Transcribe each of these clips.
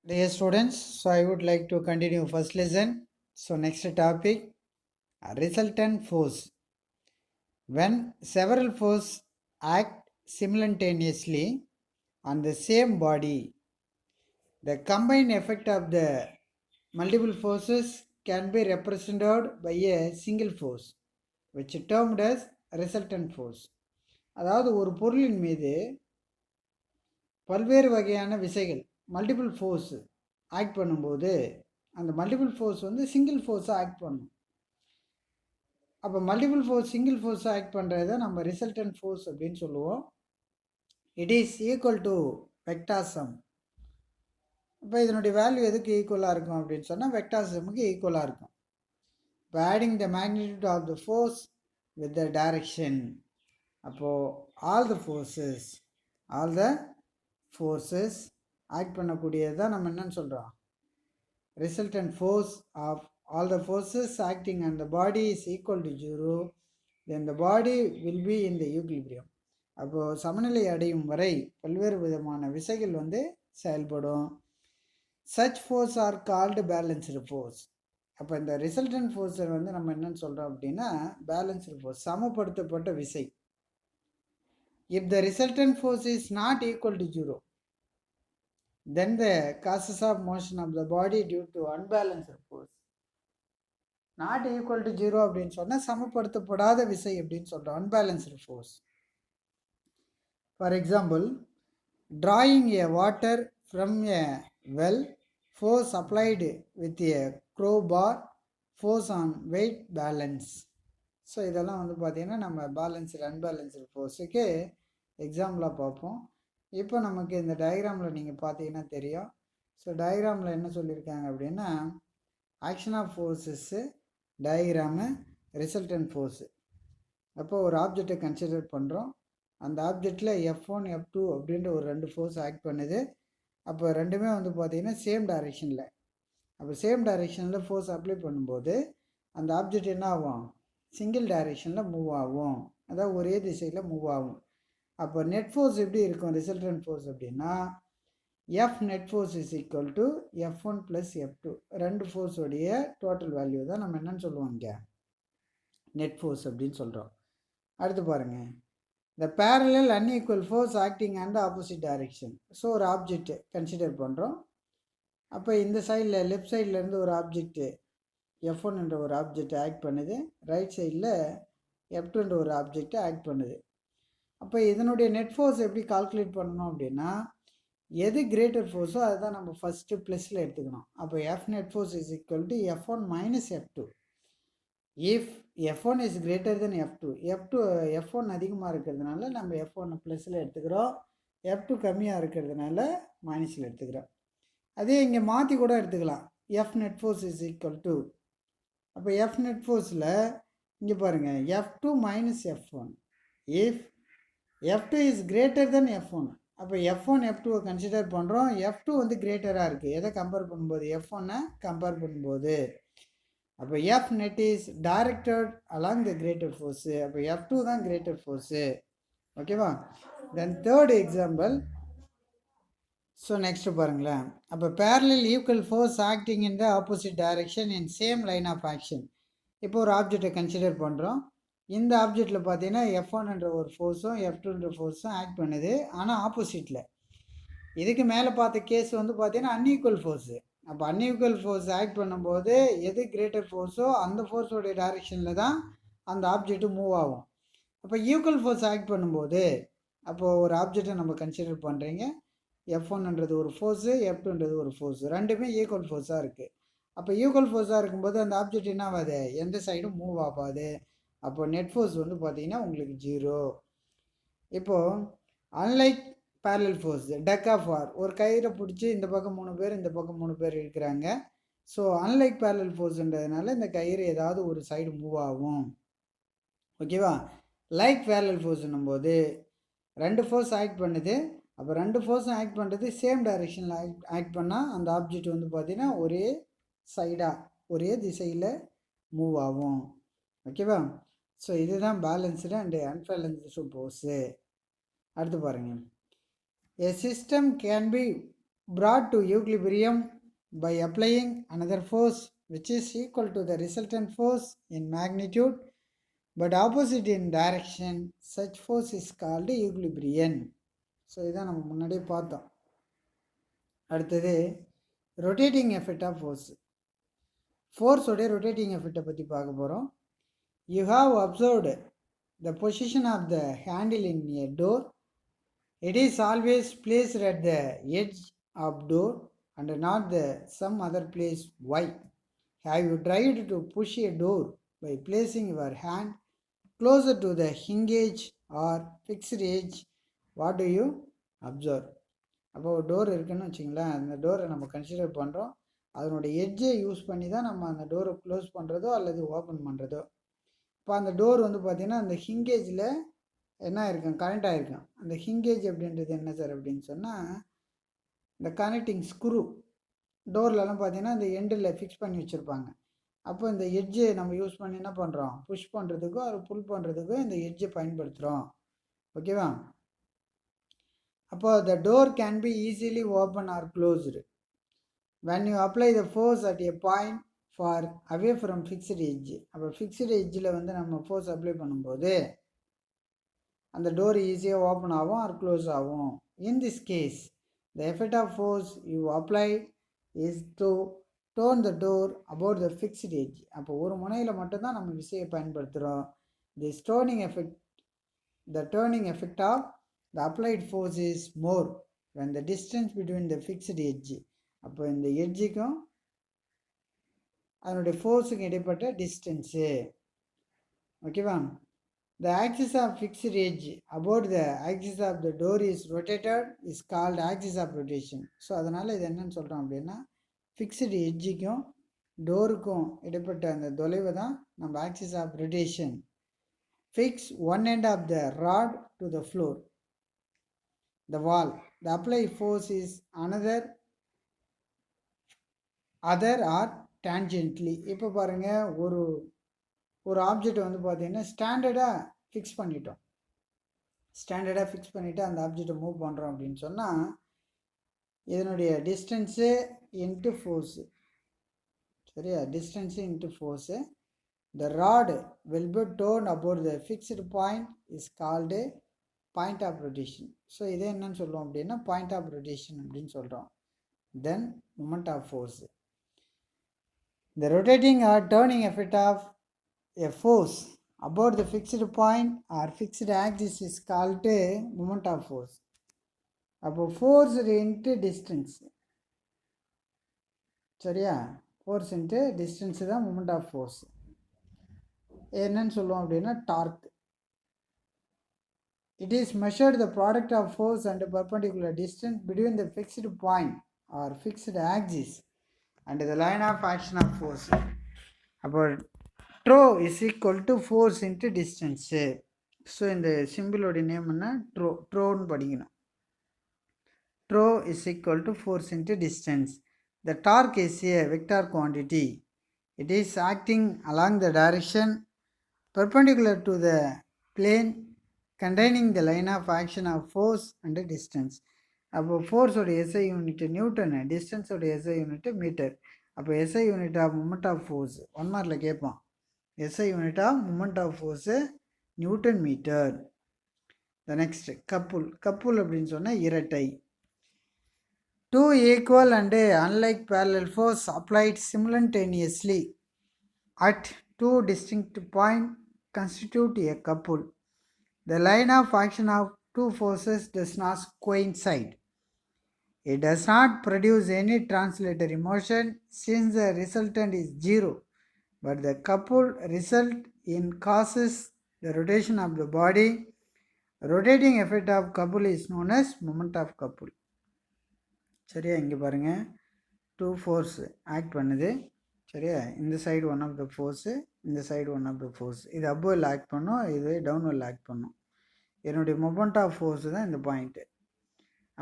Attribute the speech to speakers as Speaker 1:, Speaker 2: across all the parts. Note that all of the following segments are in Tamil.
Speaker 1: Dear students, so I would like to continue first lesson. So next topic, resultant force. When several forces act simultaneously on the same body, the combined effect of the multiple forces can be represented by a single force, which is termed as resultant force. அதாவது ஒரு பொருளின் மீது பல்வேறு வகையான விசைகள் மல்டிபிள் ஃபோர்ஸ் ஆக்ட் பண்ணும்போது அந்த மல்டிபிள் ஃபோர்ஸ் வந்து சிங்கிள் ஃபோர்ஸாக ஆக்ட் பண்ணும். அப்போ மல்டிபிள் ஃபோர்ஸ் சிங்கிள் ஃபோர்ஸாக ஆக்ட் பண்ணுறத நம்ம ரிசல்டன்ட் ஃபோர்ஸ் அப்படின்னு சொல்லுவோம். It is equal to vector sum. இப்போ இதனுடைய வேல்யூ எதுக்கு ஈக்குவலாக இருக்கும் அப்படின்னு சொன்னால் வெக்டாசமுக்கு ஈக்குவலாக இருக்கும். இப்போ adding the magnitude of the force with the direction. அப்போது ஆல் த ஃபோர்ஸஸ் ஆக்ட் பண்ணக்கூடியது தான் நம்ம என்னன்னு சொல்கிறோம், resultant force of all the forces acting on the body is equal to 0, then the body will be in the equilibrium. அப்போது சமநிலை அடையும் வரை பல்வேறு விதமான விசைகள் வந்து செயல்படும். such force are called balanced force. அப்போ இந்த ரிசல்டன்ட் ஃபோர்ஸை வந்து நம்ம என்னன்னு சொல்கிறோம் அப்படின்னா பேலன்ஸ்டு ஃபோர்ஸ், சமப்படுத்தப்பட்ட விசை. If the resultant force is not equal to 0, then the causes of motion of the body due to unbalanced force. Not equal to 0 அப்படின்னு சொன்னால் சமப்படுத்தப்படாத விசை அப்படின்னு சொல்கிறோம், unbalanced force. For example, drawing a water from a well, force applied with a crowbar, force on weight balance. So இதெல்லாம் வந்து பார்த்திங்கன்னா நம்ம பேலன்ஸ்டு அன்பேலன்ஸ்டு ஃபோர்ஸுக்கு எக்ஸாம்பிளாக பார்ப்போம். இப்போ நமக்கு இந்த டயக்ராமில் நீங்கள் பார்த்தீங்கன்னா தெரியும். ஸோ டயக்ராமில் என்ன சொல்லியிருக்காங்க அப்படின்னா action of forces, diagram, resultant force. அப்போ ஒரு ஆப்ஜெக்டை கன்சிடர் பண்ணுறோம். அந்த ஆப்ஜெக்டில் F1 F2 அப்படின்ற ஒரு ரெண்டு ஃபோர்ஸ் ஆக்ட் பண்ணுது. அப்போ ரெண்டுமே வந்து பார்த்திங்கன்னா சேம் டைரெக்ஷனில். அப்போ சேம் டைரெக்ஷனில் ஃபோர்ஸ் அப்ளை பண்ணும்போது அந்த ஆப்ஜெக்ட் என்ன ஆகும், சிங்கிள் டைரெக்ஷனில் மூவ் ஆகும், அதாவது ஒரே திசையில் மூவ் ஆகும். அப்போ நெட் ஃபோர்ஸ் எப்படி இருக்கும் ரிசல்டன்ட் ஃபோர்ஸ் அப்படின்னா F net force is equal to F1 plus F2. ரெண்டு ஃபோர்ஸோடைய டோட்டல் வேல்யூ தான் நம்ம என்னன்னு சொல்லுவோம் இங்கே நெட் ஃபோர்ஸ் அப்படின்னு சொல்கிறோம். அடுத்து பாருங்கள், த parallel unequal force acting and opposite direction. So ஒரு ஆப்ஜெக்ட் கன்சிடர் பண்ணுறோம். அப்போ இந்த சைடில் லெஃப்ட் சைட்லேருந்து ஒரு ஆப்ஜெக்ட்டு F1 என்ற ஒரு ஆப்ஜெக்ட் ஆக்ட் பண்ணுது, ரைட் சைடில் F2 என்ற ஒரு ஆப்ஜெக்ட் ஆக்ட் பண்ணுது. அப்போ இதனுடைய நெட் ஃபோர்ஸ் எப்படி கால்குலேட் பண்ணணும் அப்படின்னா எது கிரேட்டர் ஃபோர்ஸோ அதுதான் நம்ம ஃபஸ்ட்டு ப்ளஸில் எடுத்துக்கணும். அப்போ F net force is equal to F1 minus F2. If F1 is greater than F2, F1 அதிகமாக இருக்கிறதுனால நம்ம F1 ப்ளஸில் எடுத்துக்கிறோம், F2 கம்மியாக இருக்கிறதுனால மைனஸில் எடுத்துக்கிறோம். அதே இங்கே மாற்றி கூட எடுத்துக்கலாம், F net force is equal to, அப்போ எஃப் நெட் ஃபோர்ஸில் இங்கே பாருங்கள் F2 minus F1. If F2 is greater than F1, அப்போ F1 F2 கன்சிடர் பண்ணுறோம். F2 வந்து கிரேட்டராக இருக்குது, எதை கம்பேர் பண்ணும்போது, F1 கம்பேர் பண்ணும்போது. அப்போ F net is directed along the greater force. அப்போ F2 தான் கிரேட்டர் ஃபோர்ஸு. ஓகேவா? Then third example. So next பாருங்களேன், அப்போ parallel equal force acting in the opposite direction in same line of action. இப்போ ஒரு ஆப்ஜெக்டை கன்சிடர் பண்ணுறோம். இந்த ஆப்ஜெக்டில் பார்த்தீங்கன்னா F1 என்ற ஒரு ஃபோர்ஸும் F2 என்ற ஃபோர்ஸும் ஆக்ட் பண்ணுது, ஆனால் ஆப்போசிட்டில். இதுக்கு மேலே பார்த்த கேஸ் வந்து பார்த்தீங்கன்னா அன்ஈக்குவல் ஃபோர்ஸு. அப்போ அன்ஈக்குவல் ஃபோர்ஸ் ஆக்ட் பண்ணும்போது எது கிரேட்டர் ஃபோர்ஸோ அந்த ஃபோர்ஸோடைய டைரெக்ஷனில் தான் அந்த ஆப்ஜெக்ட்டு மூவ் ஆகும். அப்போ ஈக்குவல் ஃபோர்ஸ் ஆக்ட் பண்ணும்போது அப்போது ஒரு ஆப்ஜெக்டை நம்ம கன்சிடர் பண்ணுறீங்க, F1ன்றது ஒரு ஃபோர்ஸு, F2ன்றது ஒரு ஃபோர்ஸு, ரெண்டுமே ஈக்குவல் ஃபோர்ஸாக இருக்குது. அப்போ ஈக்குவல் ஃபோர்ஸாக இருக்கும்போது அந்த ஆப்ஜெக்ட் என்ன ஆகாது, எந்த சைடும் மூவ் ஆகாது. அப்போ நெட் ஃபோர்ஸ் வந்து பார்த்தீங்கன்னா உங்களுக்கு 0. இப்போது unlike parallel force, tug of war, ஒரு கயிறை பிடிச்சி இந்த பக்கம் 3 பேர் இந்த பக்கம் 3 பேர் இருக்கிறாங்க. ஸோ அன்லைக் பேரலல் ஃபோர்ஸ்ன்றதுனால இந்த கயிறு ஏதாவது ஒரு சைடு மூவ் ஆகும். ஓகேவா? லைக் பேரலல் ஃபோர்ஸ்னும் போது ரெண்டு ஃபோர்ஸ் ஆக்ட் பண்ணுது. அப்போ ரெண்டு ஃபோர்ஸும் ஆக்ட் பண்ணுறது சேம் டைரெக்ஷனில் ஆக்ட் பண்ணால் அந்த ஆப்ஜெக்ட் வந்து பார்த்தீங்கன்னா ஒரே சைடாக ஒரே திசையில் மூவ் ஆகும். ஓகேவா? ஸோ இதுதான் பேலன்ஸ்டு அண்டு அன்பேலன்ஸ்டு ஃபோர்ஸு. அடுத்து பாருங்கள், a system can be brought to equilibrium by applying another force which is equal to the resultant force in magnitude but opposite in direction. Such force is called equilibrium. So இதான் நம்ம முன்னாடியே பார்த்தோம். அடுத்தது ரொட்டேட்டிங் எஃபெக்ட் ஆஃப் ஃபோர்ஸ். ஃபோர்ஸோடைய ரொட்டேட்டிங் எஃபெக்டை பற்றி பார்க்க போகிறோம். You have observed the position of the handle in a door. It is always placed at the edge of door and not the some other place. Why? Have you tried to push a door by placing your hand closer to the hinge or fixed edge? What do you observe? அப்போ ஒரு டோர் இருக்குன்னு வச்சுங்களேன், அந்த டோரை நம்ம கன்சிடர் பண்ணுறோம். அதனுடைய எட்ஜை யூஸ் பண்ணி தான் நம்ம அந்த டோரை க்ளோஸ் பண்ணுறதோ அல்லது ஓப்பன் பண்ணுறதோ. இப்போ அந்த டோர் வந்து பார்த்திங்கன்னா அந்த ஹிங்கேஜில் என்ன ஆயிருக்கும், கனெக்ட் ஆகிருக்கும். அந்த ஹிங்கேஜ் அப்படின்றது என்ன சார் அப்படின்னு சொன்னால், இந்த கனெக்டிங் ஸ்க்ரூ டோர்லலாம் பார்த்தீங்கன்னா இந்த எண்டில் ஃபிக்ஸ் பண்ணி வச்சுருப்பாங்க. அப்போ இந்த எட்ஜை நம்ம யூஸ் பண்ணி என்ன பண்ணுறோம், புஷ் பண்ணுறதுக்கோ அது புல் பண்ணுறதுக்கோ இந்த எட்ஜை பயன்படுத்துகிறோம். ஓகேவா? அப்போ the door can be easily open or closed when you apply the force at a point far away from fixed edge. அப்போ ஃபிக்ஸ்டு எட்ஜில் வந்து நம்ம ஃபோர்ஸ் அப்ளை பண்ணும்போது அந்த டோர் ஈஸியாக ஓப்பன் ஆகும் ஆர் க்ளோஸ் ஆகும். In this case the effect of force you apply is to turn the door about the fixed edge. அப்போ ஒரு முனையில் மட்டும்தான் நம்ம விசையை பயன்படுத்துகிறோம். This turning effect, the turning effect of the applied force is more when the distance between the fixed edge. அப்போ இந்த எட்ஜுக்கும் அதனுடைய ஃபோர்ஸுக்கும் இடைப்பட்ட டிஸ்டன்ஸு. ஓகேவா? The axis of fixed edge about the axis of the door is rotated is called axis of rotation. So அதனால் இது என்னன்னு சொல்கிறோம் அப்படின்னா, ஃபிக்ஸ்டு எட்ஜுக்கும் டோருக்கும் இடைப்பட்ட அந்த தொலைவு தான் நம்ம axis of rotation. Fix one end of the rod to the floor, the wall. The applied force is other or tangentially. இப்போ பாருங்கள், ஒரு ஆப்ஜெக்ட் வந்து பார்த்தீங்கன்னா ஸ்டாண்டர்டாக ஃபிக்ஸ் பண்ணிட்டோம். ஸ்டாண்டர்டாக ஃபிக்ஸ் பண்ணிவிட்டு அந்த ஆப்ஜெக்டை மூவ் பண்ணுறோம் அப்படின்னு சொன்னால் இதனுடைய டிஸ்டன்ஸு இன்ட்டு ஃபோர்ஸு. சரியா? Distance into force. The rod will be turned about the fixed point is called point of rotation. So இதே என்னன்னு சொல்லுவோம் அப்படின்னா பாயிண்ட் ஆஃப் ரொட்டேஷன் அப்படின்னு சொல்கிறோம். Then moment of force. The rotating or turning effect of a force about the fixed point or fixed axis is called moment of force. அப்போ ஃபோர்ஸ் இன்ட்டு டிஸ்டன்ஸ். சரியா? ஃபோர்ஸ் இன்ட்டு டிஸ்டன்ஸு தான் மூமெண்ட் ஆஃப் ஃபோர்ஸ். என்னன்னு சொல்லுவோம் அப்படின்னா dark. It is measured the product of force and perpendicular distance between the fixed point or fixed axis and the line of action of force. அப்போ tau is equal to force into distance. ஸோ இந்த சிம்பிளோடைய நேம் என்ன, ட்ரோன்னு படிக்கணும். Tau is equal to force into distance. The torque is a vector quantity. It is acting along the direction perpendicular to the plane containing the line of action of force and distance. அப்போ ஃபோர்ஸோடைய எஸ்ஐ யூனிட் நியூட்டனு, டிஸ்டன்ஸோடைய எஸ்ஐ யூனிட் மீட்டர். அப்போ SI unit of moment of force 1 மார்க்கில் கேட்பான். SI unit of moment of force newton metre. The next couple அப்படின்னு சொன்னால் இரட்டை. Two equal and unlike parallel force applied simultaneously at two distinct points constitute a couple. The line of action of two forces does not coincide. It does not produce any translatory motion since the resultant is zero, but the couple result in causes the rotation of the body. Rotating effect of couple is known as moment of couple. சரியா? இங்கே பாருங்கள், டூ ஃபோர்ஸ் ஆக்ட் பண்ணுது. சரியா? இந்த side one of the force, இந்த side one of the force. இது அப்வெல் ஆக்ட் பண்ணும், இது டவுன்வெல் ஆக்ட் பண்ணும். என்னுடைய மொமெண்ட் ஆஃப் ஃபோர்ஸு தான் இந்த பாயிண்ட்டு.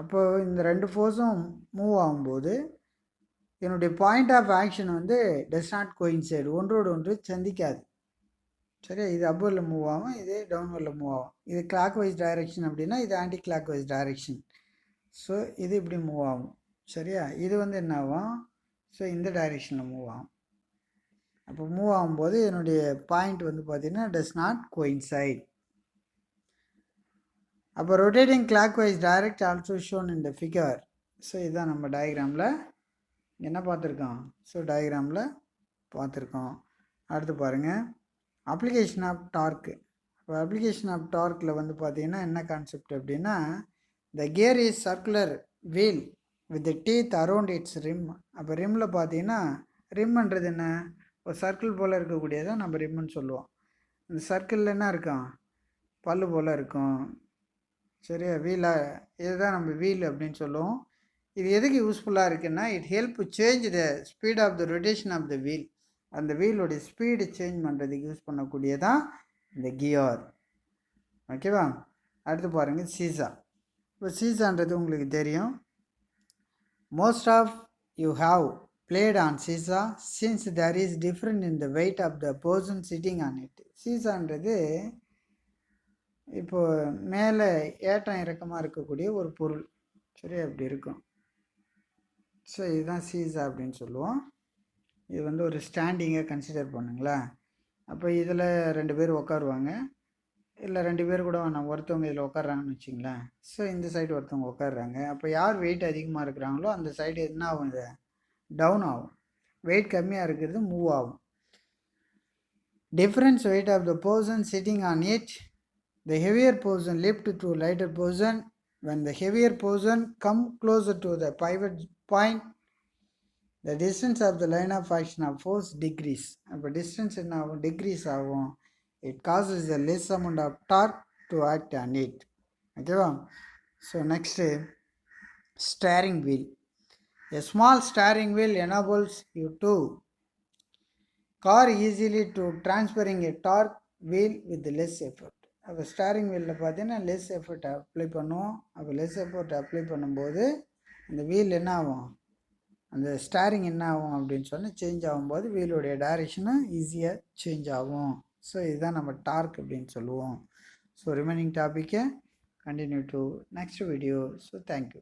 Speaker 1: அப்போது இந்த ரெண்டு ஃபோர்ஸும் மூவ் ஆகும்போது என்னுடைய பாயிண்ட் ஆஃப் ஆக்ஷன் வந்து டஸ் நாட் கோயின்சைடு, ஒன்றோடு ஒன்று சந்திக்காது. சரியா? இது அப்வெல்லில் மூவ் ஆகும், இது டவுன்வெல்லில் மூவ் ஆகும். இது கிளாக் வைஸ் டைரெக்ஷன் அப்படின்னா இது anticlockwise direction. So இது இப்படி மூவ் ஆகும். சரியா? இது வந்து என்ன ஆகும்? ஸோ இந்த டைரெக்ஷனில் மூவ் ஆகும். அப்போ மூவ் ஆகும்போது என்னுடைய பாயிண்ட் வந்து பார்த்தீங்கன்னா டஸ் நாட் கோயின்சைட். அப்போ rotating clockwise direct also shown in the figure. So இதுதான் நம்ம டயக்ராமில் என்ன பார்த்துருக்கோம்? ஸோ டயக்ராமில் பார்த்துருக்கோம். அடுத்து பாருங்கள், அப்ளிகேஷன் ஆஃப் டார்க்கு. இப்போ அப்ளிகேஷன் ஆஃப் டார்க்கில் வந்து பார்த்தீங்கன்னா என்ன கான்செப்ட் அப்படின்னா, the gear is circular wheel with teeth around its rim. அப்போ ரிம்மில் பார்த்தீங்கன்னா, ரிம்ன்றது என்ன? ஒரு சர்க்கிள் போல் இருக்கக்கூடியதான் நம்ம ரிம்முன்னு சொல்லுவோம். இந்த சர்க்கிளில் என்ன இருக்கும்? பல்லு போல் இருக்கும். சரியா? வீலாக இதுதான் நம்ம வீல் அப்படின்னு சொல்லுவோம். இது எதுக்கு யூஸ்ஃபுல்லாக இருக்குன்னா, it help change the speed of the rotation of the wheel. அந்த வீலோடைய ஸ்பீடு சேஞ்ச் பண்ணுறதுக்கு யூஸ் பண்ணக்கூடியதான் இந்த கியர். ஓகேவா? அடுத்து பாருங்கள் சீசா. இப்போ சீசான்றது உங்களுக்கு தெரியும். Most of you have played on seesaw since there is different in the weight of the person sitting on it. சீசான்றது இப்போது மேலே ஏற்றம் இறக்கமாக இருக்கக்கூடிய ஒரு பொருள். சரி, அப்படி இருக்கும். ஸோ இதுதான் சீசா அப்படின்னு சொல்லுவோம். இது வந்து ஒரு ஸ்டாண்டிங்கை கன்சிடர் பண்ணுங்களேன். அப்போ இதில் 2 பேர் உட்காருவாங்க, இல்லை 2 பேர் கூட நான் ஒருத்தவங்க இதில் உட்காடுறாங்கன்னு வச்சிங்களேன். ஸோ இந்த சைடு ஒருத்தவங்க உட்காடுறாங்க. அப்போ யார் வெயிட் அதிகமாக இருக்கிறாங்களோ அந்த சைடு என்ன ஆகும்? இது டவுன் ஆகும். வெயிட் கம்மியாக இருக்கிறது மூவ் ஆகும். Difference weight of the person sitting on it. The heavier portion lift to lighter portion. When the heavier portion come closer to the pivot point, the distance of the line of action of force decrease. அப்போ distance என்ன ஆகும்? Decrease ஆகும். It causes the less amount of torque to act on it. ஓகேவா? So next steering wheel. A small steering wheel enables you to car easily to transferring a torque wheel with less effort. அப்போ ஸ்டேரிங் வீலில் பார்த்தீங்கன்னா லெஸ் எஃபர்ட் அப்ளை பண்ணுவோம். அப்போ லெஸ் எஃபர்ட் அப்ளை பண்ணும்போது அந்த வீல் என்ன ஆகும்? அந்த ஸ்டேரிங் என்ன ஆகும் அப்படின்னு சொன்னால் சேஞ்ச் ஆகும்போது வீலுடைய டைரெக்ஷனும் ஈஸியாக சேஞ்ச் ஆகும். ஸோ இதுதான் நம்ம டார்க் அப்படின்னு சொல்லுவோம். ஸோ ரிமைனிங் டாப்பிக்கை continue to next video. So thank you.